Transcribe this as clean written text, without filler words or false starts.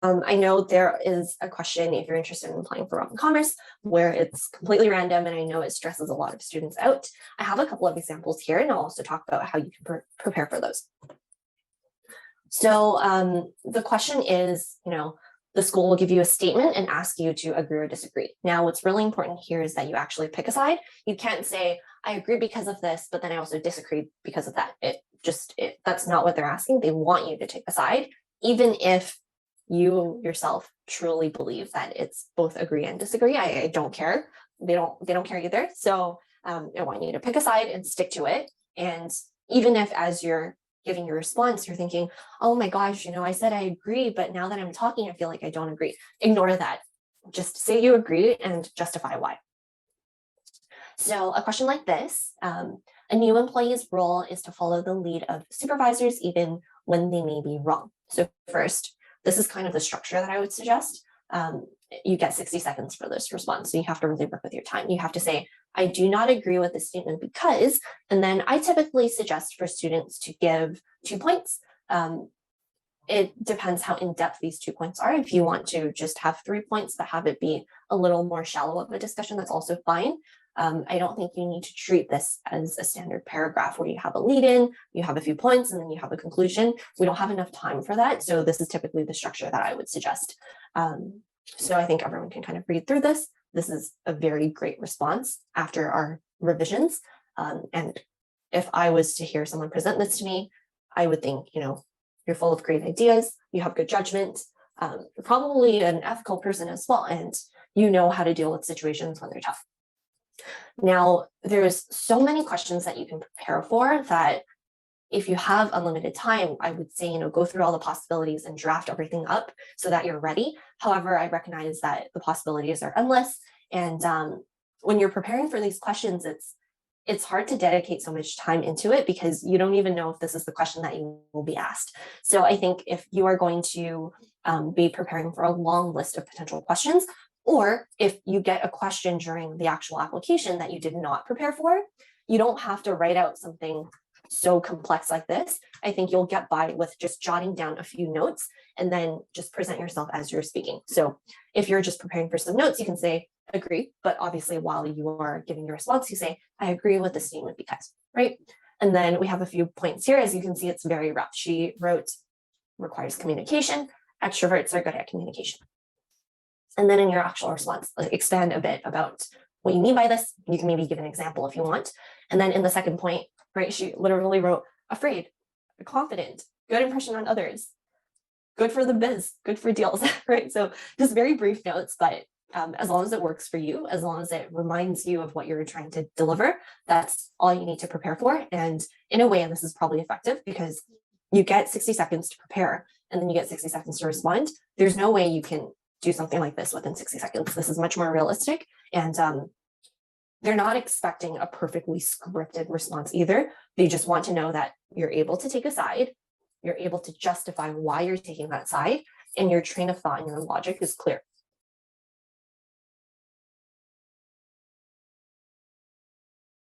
I know there is a question if you're interested in applying for Rock and Commerce where it's completely random, and I know it stresses a lot of students out. I have a couple of examples here, and I'll also talk about how you can prepare for those. So the question is, the school will give you a statement and ask you to agree or disagree. Now, what's really important here is that you actually pick a side. You can't say, I agree because of this, but then I also disagree because of that. That's not what they're asking. They want you to take a side, even if you yourself truly believe that it's both agree and disagree. I don't care. They don't care either. So I want you to pick a side and stick to it. And even if as you're giving your response, you're thinking, oh my gosh, I said I agree, but now that I'm talking, I feel like I don't agree. Ignore that. Just say you agree and justify why. So a question like this, a new employee's role is to follow the lead of supervisors even when they may be wrong. So first, this is kind of the structure that I would suggest. You get 60 seconds for this response. So you have to really work with your time. You have to say, I do not agree with this statement because, and then I typically suggest for students to give 2 points. It depends how in-depth these 2 points are. If you want to just have 3 points but have it be a little more shallow of a discussion, that's also fine. I don't think you need to treat this as a standard paragraph where you have a lead in, you have a few points, and then you have a conclusion. We don't have enough time for that. So this is typically the structure that I would suggest. So I think everyone can kind of read through this. This is a very great response after our revisions. And if I was to hear someone present this to me, I would think, you're full of great ideas, you have good judgment, you're probably an ethical person as well, and you know how to deal with situations when they're tough. Now, there's so many questions that you can prepare for that if you have unlimited time, I would say, go through all the possibilities and draft everything up so that you're ready. However, I recognize that the possibilities are endless. And when you're preparing for these questions, it's hard to dedicate so much time into it because you don't even know if this is the question that you will be asked. So I think if you are going to be preparing for a long list of potential questions, or if you get a question during the actual application that you did not prepare for, you don't have to write out something so complex like this. I think you'll get by with just jotting down a few notes and then just present yourself as you're speaking. So if you're just preparing for some notes, you can say agree, but obviously while you are giving your response, you say, I agree with the statement because, right? And then we have a few points here. As you can see, it's very rough. She wrote, requires communication. Extroverts are good at communication. And then in your actual response, expand a bit about what you mean by this. You can maybe give an example if you want. And then in the second point, right, she literally wrote afraid, confident, good impression on others, good for the biz, good for deals, right? So just very brief notes, but as long as it works for you, as long as it reminds you of what you're trying to deliver, that's all you need to prepare for. And in a way, and this is probably effective because you get 60 seconds to prepare and then you get 60 seconds to respond. There's no way you can do something like this within 60 seconds. This is much more realistic. And they're not expecting a perfectly scripted response either. They just want to know that you're able to take a side, you're able to justify why you're taking that side, and your train of thought and your logic is clear.